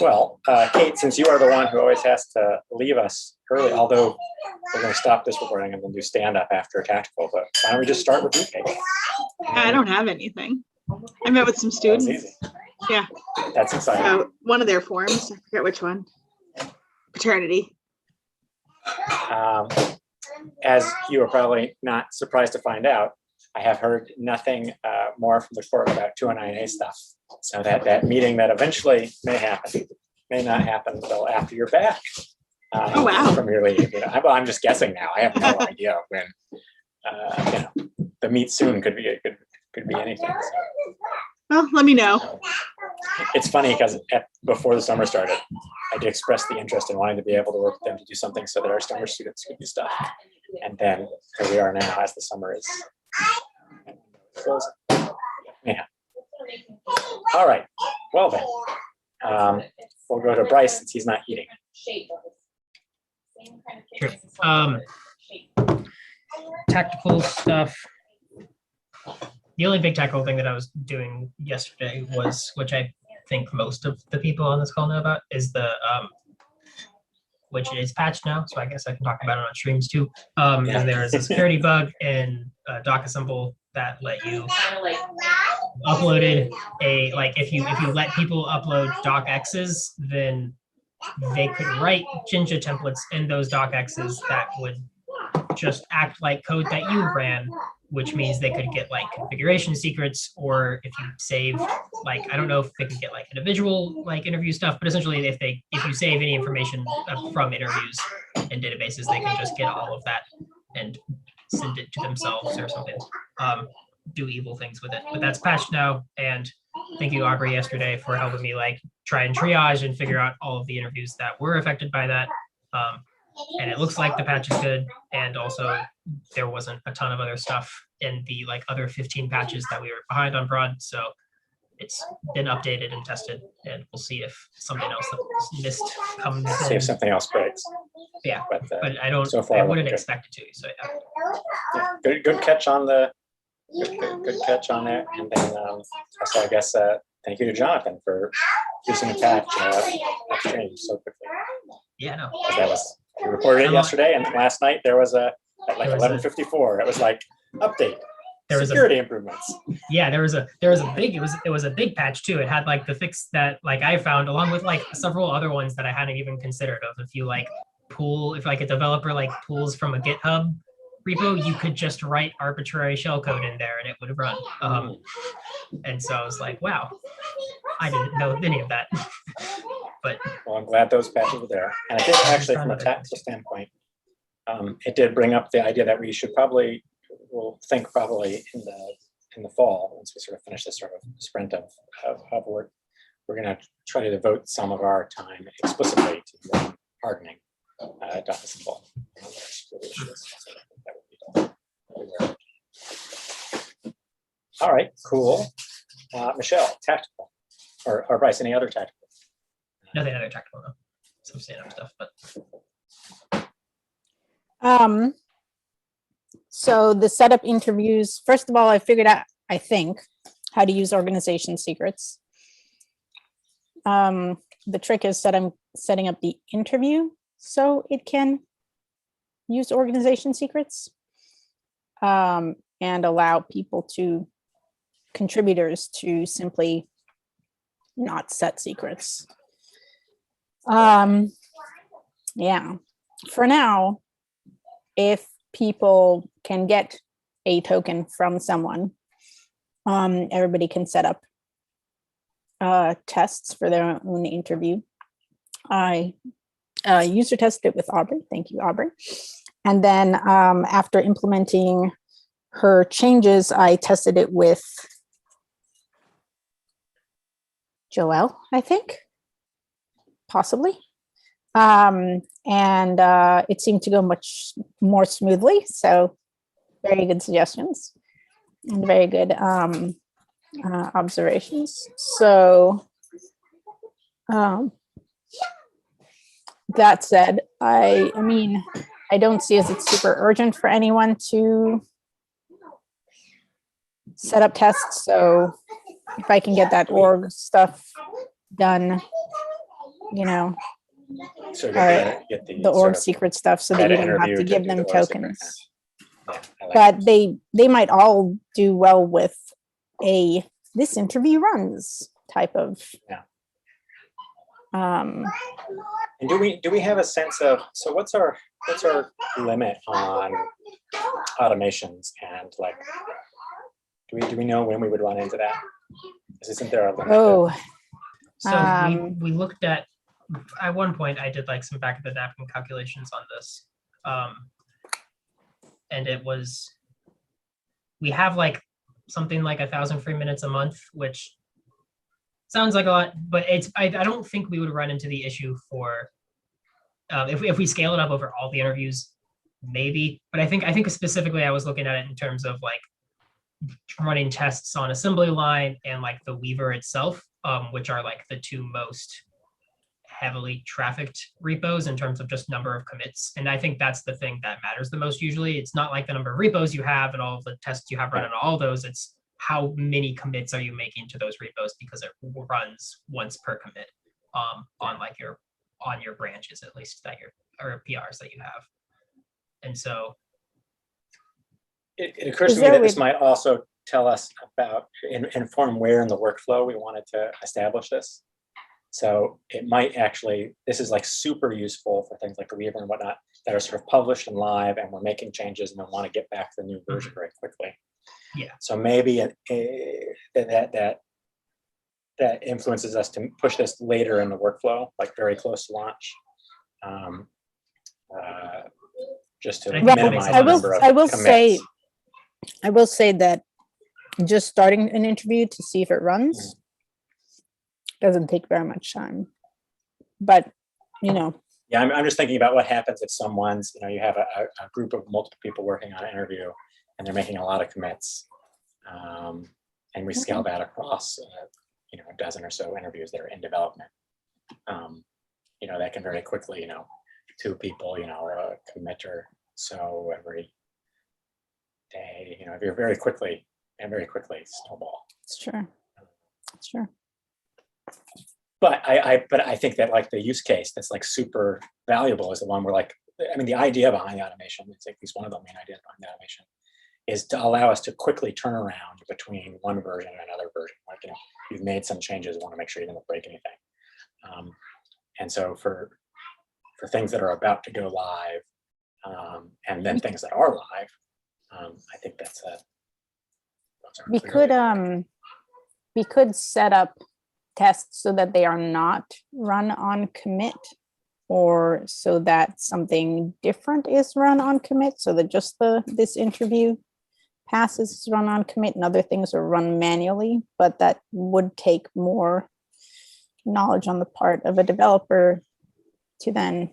Well, Kate, since you are the one who always has to leave us early, although we're going to stop this recording and then do stand-up after tactical, but why don't we just start with you, Kate? I don't have anything. I met with some students. That's easy. Yeah. That's exciting. One of their forms, I forget which one. Paternity. As you are probably not surprised to find out, I have heard nothing more from the court about 209A stuff. So that meeting that eventually may happen, may not happen until after you're back. Oh, wow. From your leave. You know, I'm just guessing now. I have no idea when. You know, the meet soon could be anything. So. Well, let me know. It's funny because before the summer started, I did express the interest in wanting to be able to work with them to do something so that our summer students could do stuff. And then here we are now as the summer is closing. Yeah. All right. Well then, we'll go to Bryce since he's not eating. Sure. Tactical stuff. The only big tactical thing that I was doing yesterday was, which I think most of the people on this call know about, is the which is patched now, so I guess I can talk about it on streams too. And there is a security bug in DocAssembly that let you uploaded if you let people upload docx's, then they could write Jinja templates in those docx's that would just act like code that you ran, which means they could get like configuration secrets, or if you save, like, I don't know if they could get like individual like interview stuff, but essentially if you save any information from interviews in databases, they can just get all of that and send it to themselves or something, do evil things with it. But that's patched now, and thank you, Aubrey, yesterday for helping me like try and triage and figure out all of the interviews that were affected by that. And it looks like the patch is good, and also there wasn't a ton of other stuff in the like other 15 patches that we were behind on prod, so it's been updated and tested, and we'll see if something else that was missed comes in. See if something else breaks. Yeah, but I don't. So far, I wouldn't expect it to. So yeah. Good catch on the. Good catch on there, and then so I guess thank you to Jonathan for using a patch upstream so quickly. Yeah, no. That was. We recorded it yesterday, and last night there was at like 11:54. It was like update. There was security improvements. Yeah, there was a big it was a big patch too. It had like the fix that like I found, along with like several other ones that I hadn't even considered of. If you like if like a developer like pulls from a GitHub repo, you could just write arbitrary shellcode in there and it would run. And so I was like, wow, I didn't know any of that. But well, I'm glad those patches were there. And I think actually from a tactical standpoint, it did bring up the idea that we should we'll think probably in the fall, once we sort of finish this sort of sprint of work, we're going to try to devote some of our time explicitly to hardening DocAssembly. All right, cool. Michelle, tactical, or Bryce, any other tactical? Nothing other tactical, no. Some stand-up stuff, but. So the setup interviews, first of all, I figured out, I think, how to use organization secrets. The trick is that I'm setting up the interview so it can use organization secrets, and allow contributors to simply not set secrets. Yeah, for now, if people can get a token from someone, everybody can set up tests for their own interview. I user tested it with Aubrey. Thank you, Aubrey. And then after implementing her changes, I tested it with Joelle, I think, possibly. And it seemed to go much more smoothly. So very good suggestions and very good observations. So that said, I mean, I don't see as it's super urgent for anyone to set up tests. So if I can get that org stuff done you know, So get the the sort org of secret stuff so that you meta don't have interview to give do them the org secret. tokens. Yeah, I like But they might all do well with a this interview runs type of. Yeah. Um, And do we have a sense of, so what's our limit on automations, and like do we know when we would run into that? Isn't there a limit? oh, So we looked at one point I did like some back of the napkin calculations on this. And it was, we have like something like 1,000 free minutes a month, which sounds like a lot, but I don't think we would run into the issue for if we scale it up over all the interviews, maybe. But I think specifically I was looking at it in terms of like running tests on assembly line and like the Weaver itself, which are like the two most heavily trafficked repos in terms of just number of commits. And I think that's the thing that matters the most usually. It's not like the number of repos you have and all of the tests you have running on all those. It's how many commits are you making to those repos, because it runs once per commit on like on your branches, at least that or PRs that you have. And so it occurs to me that this might also tell us about, inform where in the workflow we wanted to establish this. So it might actually, this is like super useful for things like Weaver and whatnot that are sort of published and live, and we're making changes and we want to get back to the new version very quickly. Yeah. So maybe that influences us to push this later in the workflow, like very close to launch, just to minimize the number of commits. I will say that just starting an interview to see if it runs doesn't take very much time, but yeah, I'm just thinking about what happens if someone's, you have a group of multiple people working on an interview and they're making a lot of commits, and we scale that across a dozen or so interviews that are in development. That can very quickly, 2 people, a commit or so every day, if you're very quickly snowball. it's true. But I think that like the use case that's like super valuable is the one where the idea behind the automation, it's at least one of the main ideas behind the automation, is to allow us to quickly turn around between one version and another version. Like, you've made some changes, want to make sure you don't break anything. And so for things that are about to go live, and then things that are live, I think that's we could set up tests so that they are not run on commit, or so that something different is run on commit, so that just this interview passes is run on commit and other things are run manually. But that would take more knowledge on the part of a developer to then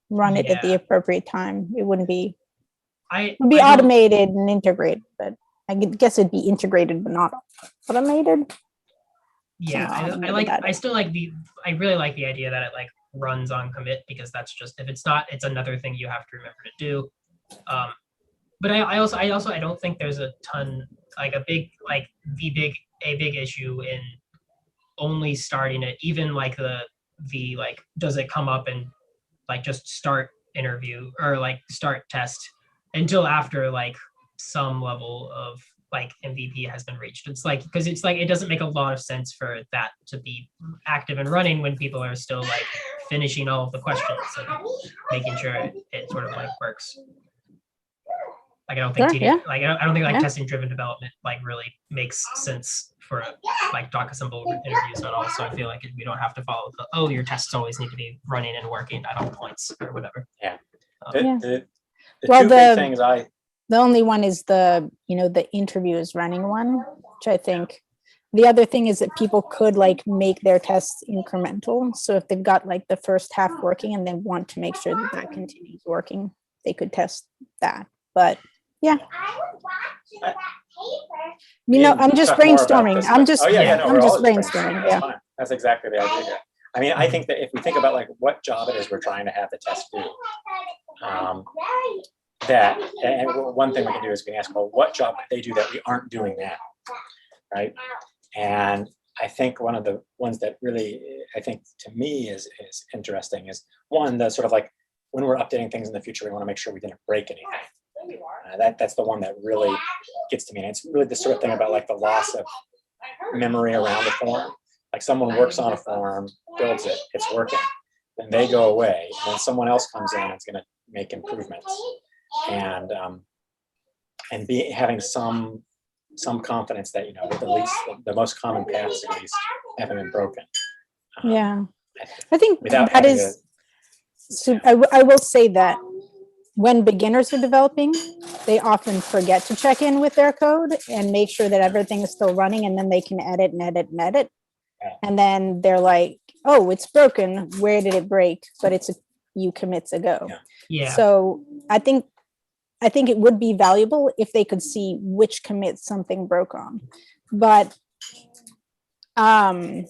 run it at the appropriate time. It wouldn't be automated and integrated, but I guess it'd be integrated but not automated. Yeah, I really like the idea that it like runs on commit, because that's just, if it's not, it's another thing you have to remember to do. But I also don't think there's a ton, like a big issue in only starting it, even like the like, does it come up and like just start interview or like start test until after like some level of like MVP has been reached. It's like, because it's like, it doesn't make a lot of sense for that to be active and running when people are still like finishing all of the questions and making sure it sort of like works. Like, I don't think I don't think testing driven development like really makes sense for like DocAssembly interviews at all. So I feel like we don't have to follow your tests always need to be running and working at all points or whatever. Yeah. The only one is the interview is running one, which I think. The other thing is that people could like make their tests incremental. So if they've got like the first half working and they want to make sure that continues working, they could test that. But yeah, I'm just brainstorming. I'm just brainstorming. Yeah, that's exactly the idea. I mean, I think that if we think about like what job it is we're trying to have the test do, and one thing we can do is we can ask, well, what job could they do that we aren't doing now, right? And I think one of the ones that really I think to me is interesting is one, the sort of like when we're updating things in the future, we want to make sure we didn't break anything. That's the one that really gets to me. And it's really the sort of thing about like the loss of memory around the form. Like someone works on a form, builds it, it's working, then they go away, and then someone else comes in and is going to make improvements, and having some confidence that at least the most common paths at least haven't been broken. Yeah, I think Without that having is. So I will say that when beginners are developing, they often forget to check in with their code and make sure that everything is still running, and then they can edit and edit and edit. And then they're like, oh, it's broken. Where did it break? But it's a few commits ago. Yeah. So I think it would be valuable if they could see which commit something broke on. But there's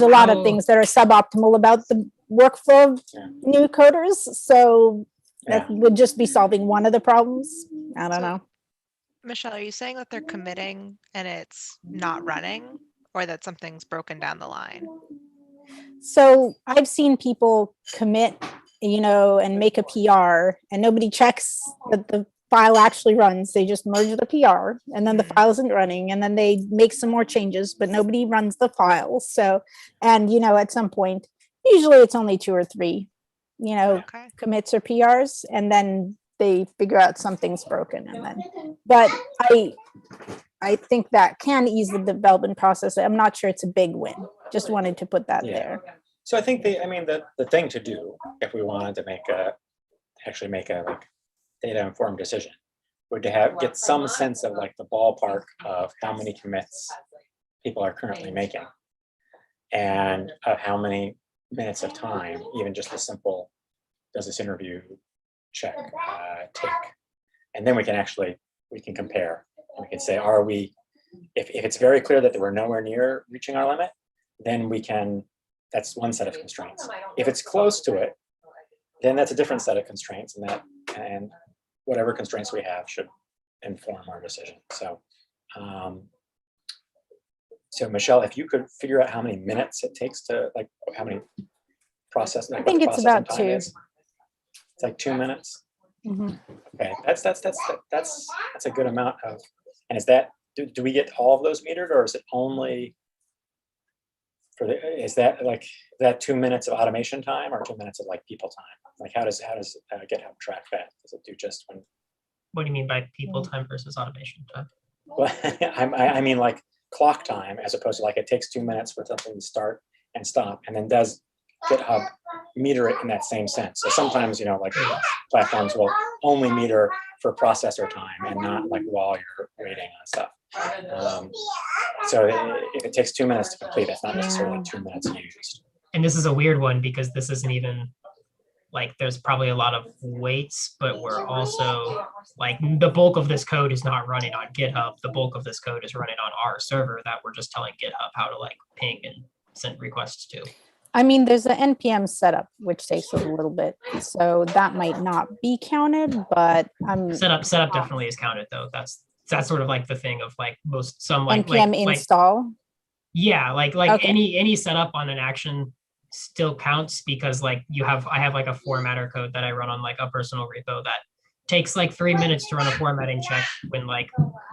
a lot of things that are suboptimal about the workflow of new coders. So that would just be solving one of the problems. I don't know. Michelle, are you saying that they're committing and it's not running, or that something's broken down the line? So I've seen people commit, and make a PR, and nobody checks that the file actually runs. They just merge the PR, and then the file isn't running, and then they make some more changes, but nobody runs the file. So, and at some point, usually it's only 2 or 3, Okay. commits or PRs, and then they figure out something's broken. And then, but I think that can ease the development process. I'm not sure it's a big win. Just wanted to put that there. So I think the thing to do if we wanted to actually make a like data informed decision would to get some sense of like the ballpark of how many commits people are currently making, and of how many minutes of time even just a simple does this interview check take, and then we can compare. We can say, are we, if it's very clear that we're nowhere near reaching our limit, then that's one set of constraints. If it's close to it, then that's a different set of constraints, and whatever constraints we have should inform our decision. So, so Michelle, if you could figure out how many minutes it takes to, like, how many process. I think it's about 2. It's like 2 minutes. Mhm. Okay, that's a good amount of. And is that, do we get all of those metered, or is it only for is that 2 minutes of automation time, or 2 minutes of like people time? Like how does GitHub track that? Does it do just when? What do you mean by people time versus automation time? Well, I mean like clock time, as opposed to like it takes 2 minutes for something to start and stop, and then does GitHub meter it in that same sense? So sometimes, like platforms will only meter for processor time and not like while you're waiting on stuff. So if it takes 2 minutes to complete, it's not necessarily 2 minutes used. And this is a weird one because this isn't even like, there's probably a lot of waits, but we're also like, the bulk of this code is not running on GitHub. The bulk of this code is running on our server that we're just telling GitHub how to like ping and send requests to. I mean, there's an NPM setup, which takes a little bit. So that might not be counted, but setup definitely is counted though. That's sort of like the thing of like some NPM install. Yeah, like Okay. any setup on an action still counts, because like I have like a formatter code that I run on like a personal repo that takes like 3 minutes to run a formatting check, when like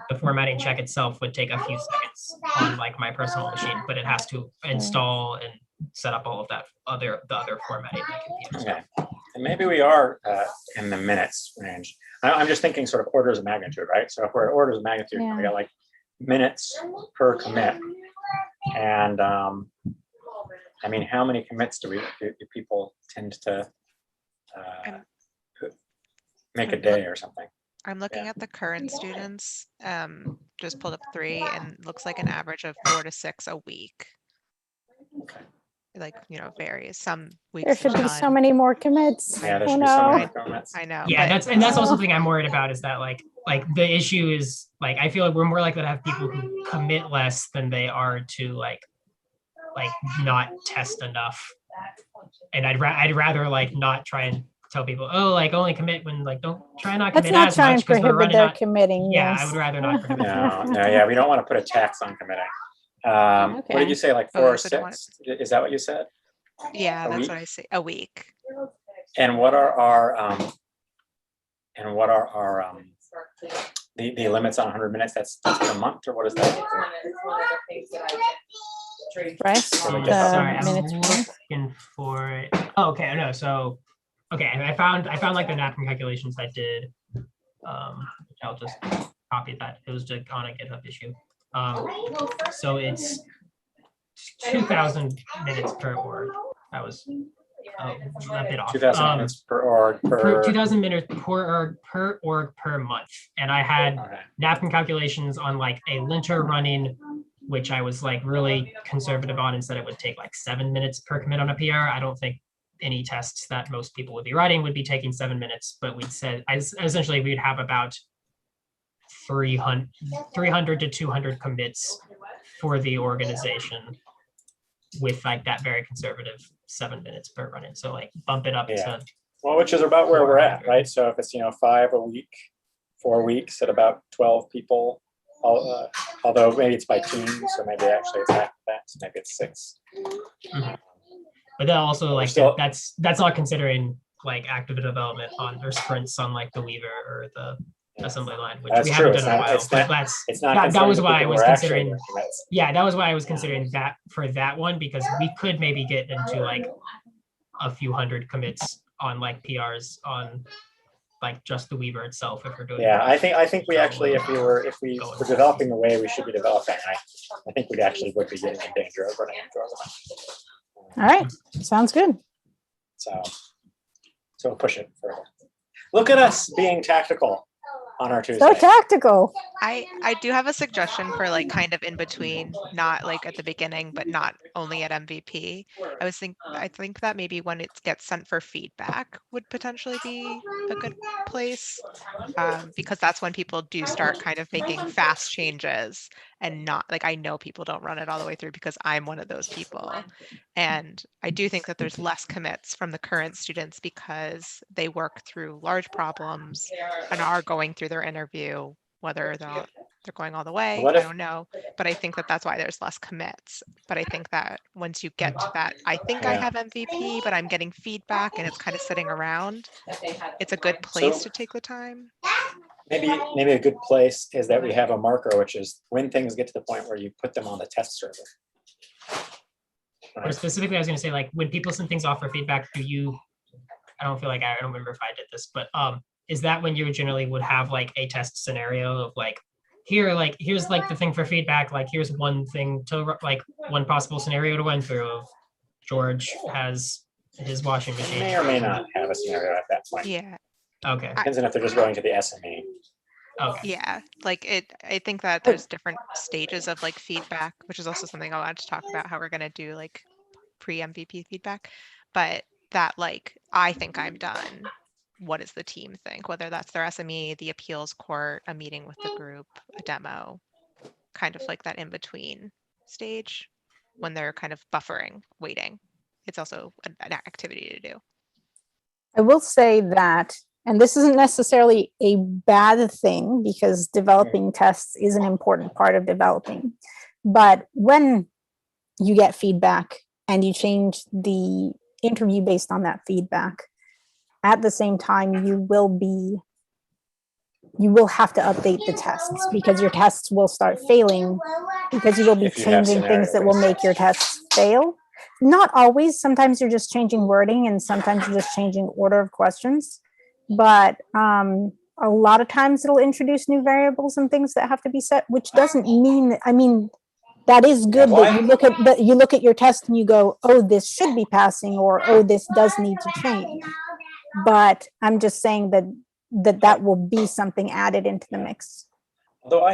the formatting check itself would take a few seconds on like my personal machine, but it has to install and set up all of the other formatting. Okay, and maybe we are in the minutes range. I'm just thinking sort of orders of magnitude, right? So if we're at orders of magnitude, we got like minutes per commit, and I mean, how many commits do people tend to make a day or something? I'm looking at the current students. Just pulled up 3, and looks like an average of 4 to 6 a week. Okay. Like, varies. Some weeks There should be none. so many more commits. Yeah, there Oh should be so many no. commits. I know. Yeah, but that's also something I'm worried about, is that like the issue is like, I feel like we're more likely to have people who commit less than they are to like not test enough. And I'd rather like not try and tell people, oh, like only commit when like don't try not Let's commit not as try much and because we're prohibit running their on. committing. Yeah, yes. I would rather not prohibit. No, yeah, we don't want to put a tax on committing. What did Okay. you say, like Oh, 4 or so they want 6? Is that what you said? Yeah, A that's week? what I say. A week. And what are our, the limits on 100 minutes? That's per month, or what is that? Bryce, So we Mm, get about sorry, that. I'm minutes per month? looking for it. Oh, okay, no, so, okay, I found like the napkin calculations I did. I'll just copy that. It was just on a GitHub issue. So it's 2,000 minutes per org. That was a bit off. 2,000 minutes per org per. 2,000 minutes per org per month. And I had Okay. napkin calculations on like a linter running, which I was like really conservative on and said it would take like 7 minutes per commit on a PR. I don't think any tests that most people would be writing would be taking 7 minutes, but we'd said essentially we'd have about 300 to 200 commits for the organization with like that very conservative 7 minutes per run in. So like bump it up Yeah. to Well, which is about where we're at, 400. right? So if it's 5 a week, 4 weeks at about 12 people, although maybe it's by team, so maybe actually it's half that, so maybe it's 6. But then also like still- that's not considering like active development on or sprints on like the Weaver or the assembly line, which That's we true. haven't It's done in a not- while. it's But not- that's It's not. that considering was the why I people who was are actually considering. working. That's- Yeah, that was why I was considering that for that one, because we could maybe get into like a few hundred commits on like PRs on like just the Weaver itself if we're doing. Yeah, I think we actually, if we were developing the way we should be developing, I think we actually would be getting in danger of running into our limit. All right, sounds good. So we'll push it further. Look at us being tactical on our Tuesday. So tactical. I do have a suggestion for like kind of in between, not like at the beginning, but not only at MVP. I think that maybe when it gets sent for feedback would potentially be a good place, because that's when people do start kind of making fast changes and not like I know people don't run it all the way through because I'm one of those people. And I do think that there's less commits from the current students because they work through large problems and are going through their interview, whether they're going all the way, What I if- don't know. But I think that that's why there's less commits. But I think that once you get to that, I think I Yeah. have MVP, but I'm getting feedback and it's kind of sitting around. It's a good place to take the time. Maybe a good place is that we have a marker, which is when things get to the point where you put them on the test server. Or specifically, I was going to say like when people send things off for feedback, I don't remember if I did this, but is that when you generally would have like a test scenario of like here's like the thing for feedback, like here's one thing to like one possible scenario to run through of George has his washing machine. May or may not have a scenario at that point. Yeah. Okay. Depends on if they're just going to the SME. Okay. Yeah, I think that there's different stages of like feedback, which is also something I wanted to talk about how we're gonna do like pre-MVP feedback. But that like I think I'm done. What does the team think? Whether that's their SME, the appeals court, a meeting with the group, a demo, kind of like that in between stage when they're kind of buffering, waiting. It's also an activity to do. I will say that, and this isn't necessarily a bad thing because developing tests is an important part of developing. But when you get feedback and you change the interview based on that feedback, at the same time, you will have to update the tests because your tests will start failing because you will be If you have changing things that will scenario-based make your tests fail. Not always. Sometimes you're just changing wording and sometimes you're just changing order of questions. But a lot of times it'll introduce new variables and things that have to be set, which doesn't mean, that is good that you look at your test and you go, oh, this should be passing, or oh, this does need to change. But I'm just saying that will be something added into the mix. Although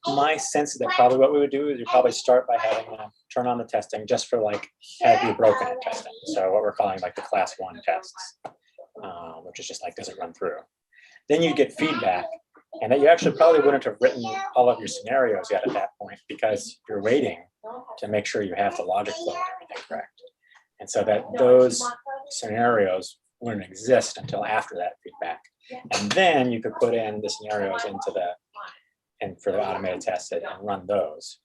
my sense is that probably what we would do is you probably start by having them turn on the testing just for like have you broken it testing. So what we're calling like the class 1 tests, which is just like, does it run through? Then you get feedback, and that you actually probably wouldn't have written all of your scenarios yet at that point because you're waiting to make sure you have the logic flow and everything correct. And so that those scenarios wouldn't exist until after that feedback. And then you could put in the scenarios and for the automated test and run those.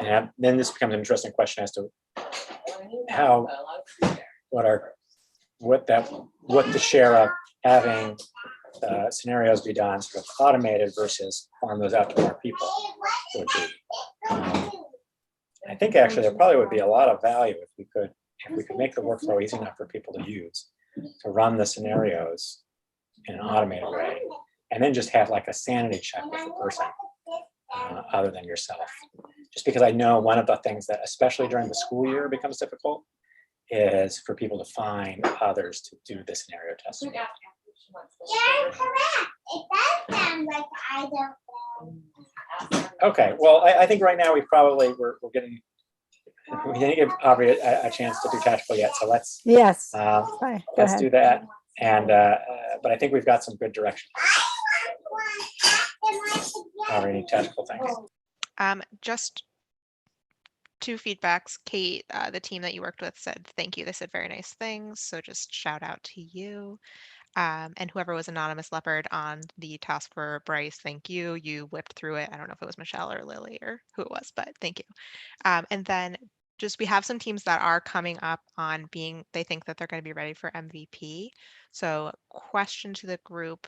And then this becomes an interesting question as to how, what the share of having scenarios be done sort of automated versus farm those out to more people would be. I think actually there probably would be a lot of value if we could make the workflow easy enough for people to use, to run the scenarios in an automated way, and then just have like a sanity check with the person other than yourself. Just because I know one of the things that, especially during the school year, becomes difficult is for people to find others to do the scenario testing. You're correct. It does sound like I don't know. Okay, well, I think right now we're we didn't give Aubrey a chance to do tactical yet, so let's Yes. uh, Sorry, go let's ahead. do that. And but I think we've got some good direction. Aubrey, any tactical things? Just two feedbacks. Kate, the team that you worked with said thank you. They said very nice things. So just shout out to you. And whoever was Anonymous Leopard on the task for Bryce, thank you. You whipped through it. I don't know if it was Michelle or Lily or who it was, but thank you. And then just we have some teams that are coming up on they think that they're going to be ready for MVP. So question to the group,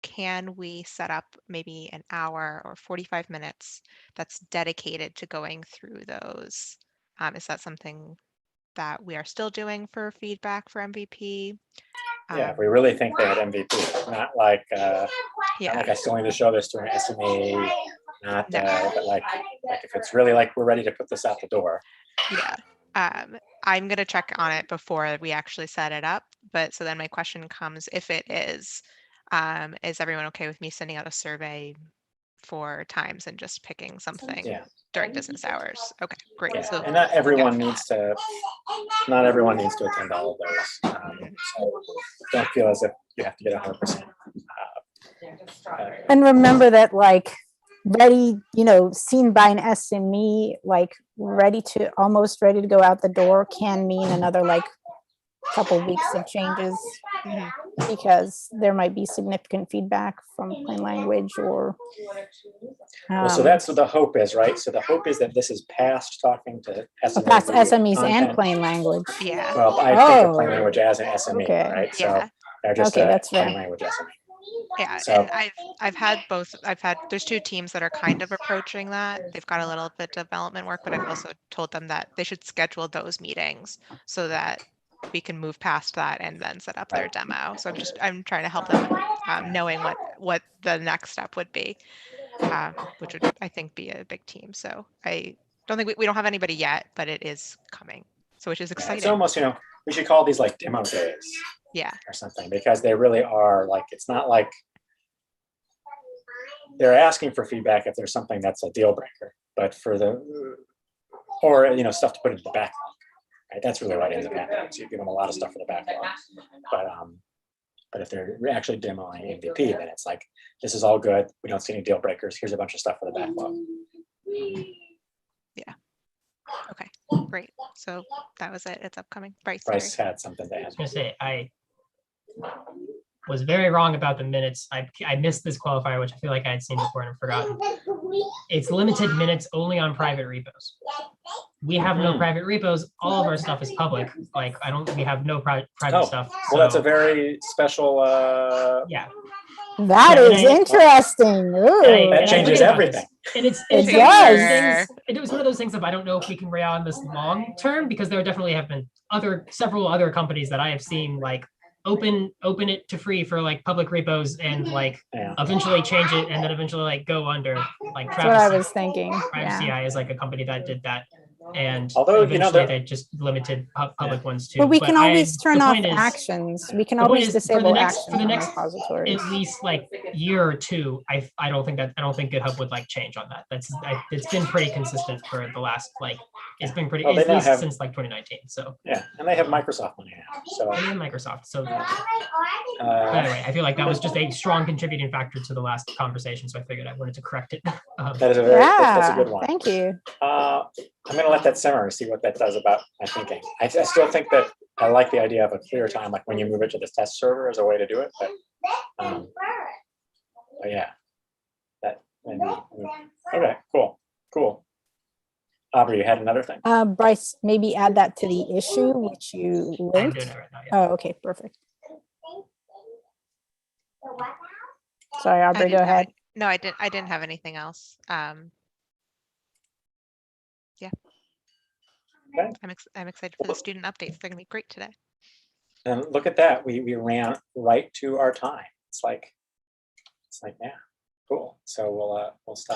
can we set up maybe an hour or 45 minutes that's dedicated to going through those? Is that something that we are still doing for feedback for MVP? Yeah, if we really think they had MVP, not like not Yeah. like I still need to show this to an SME, not No. but like if it's really like we're ready to put this out the door. Yeah. I'm going to check on it before we actually set it up. But so then my question comes, if it is everyone okay with me sending out a survey for times and just picking something Yeah. during business hours? Okay, great. Yeah, So and not everyone got needs to. Not everyone needs to attend all of those. So don't feel as if you have to get 100%. And remember that, like, ready, seen by an SME, like almost ready to go out the door can mean another like couple weeks of changes, Mhm. because there might be significant feedback from plain language or. Well, so that's what the hope is, right? So the hope is that this is past talking to SMEs. past SMEs and content. plain language. Yeah. Well, I think of Oh, plain language as an SME, okay. right? So Yeah. they're just Okay, a that's plain fair. language SME. Yeah, So- and I've had both. There's two teams that are kind of approaching that. They've got a little bit of development work, but I've also told them that they should schedule those meetings so that we can move past that and then set up their demo. So I'm trying to help them knowing what the next step would be, which would I think be a big team. So I don't think we don't have anybody yet, but it is coming. So which is It's exciting. almost, we should call these like demo days. Yeah. Or something, because they really are like, it's not like they're asking for feedback if there's something that's a deal breaker, but for stuff to put into the backlog, right? That's really right in the backlog. So you give them a lot of stuff for the backlog. But if they're actually demoing MVP, then it's like, this is all good. We don't see any deal breakers. Here's a bunch of stuff for the backlog. Yeah. Okay, great. So that was it. It's upcoming. Bryce, Bryce sorry. had something to I add. was gonna say, I was very wrong about the minutes. I missed this qualifier, which I feel like I had seen before and I've forgotten. It's limited minutes only on private repos. We have no private repos. All of our stuff is public. Like we have no private Oh, stuff. well, that's a So, very special. yeah. That Yeah, is and I- interesting. Ooh. That and I changes forget about everything. this. And it's It one of those does. things. It was one of those things of I don't know if we can rely on this long term, because there definitely have been several other companies that I have seen like open it to free for like public repos and like Yeah. eventually change it and then eventually like go under. Like That's what I Travis was thinking. Privacy Yeah. Eye is like a company that did that, and Although, eventually they just limited public ones too. But we can always turn the off point is, actions. We can the point always is, for disable the next actions on repositories. at least like year or two, I don't think GitHub would like change on that. It's been pretty consistent for the last it's been pretty Well, they at now least have- since like 2019. So Yeah, and they have Microsoft money now. So and Microsoft. So but anyway, I feel like that was just a strong contributing factor to the last conversation. So I figured I wanted to correct it. that is that's a Yeah, good one. thank you. I'm going to let that simmer and see what that does about my thinking. I still think that I like the idea of a clear time, like when you move it to the test server as a way to do it. But yeah, Okay, cool. Aubrey, you had another thing. Bryce, maybe add that to the issue which you I'm linked. doing it right now. Yeah. Oh, okay, perfect. Sorry, Aubrey, go ahead. No, I didn't have anything else. Yeah. Okay. I'm excited for the student updates. They're gonna be great today. And look at that, we ran right to our time. It's like, yeah, cool. So we'll stop.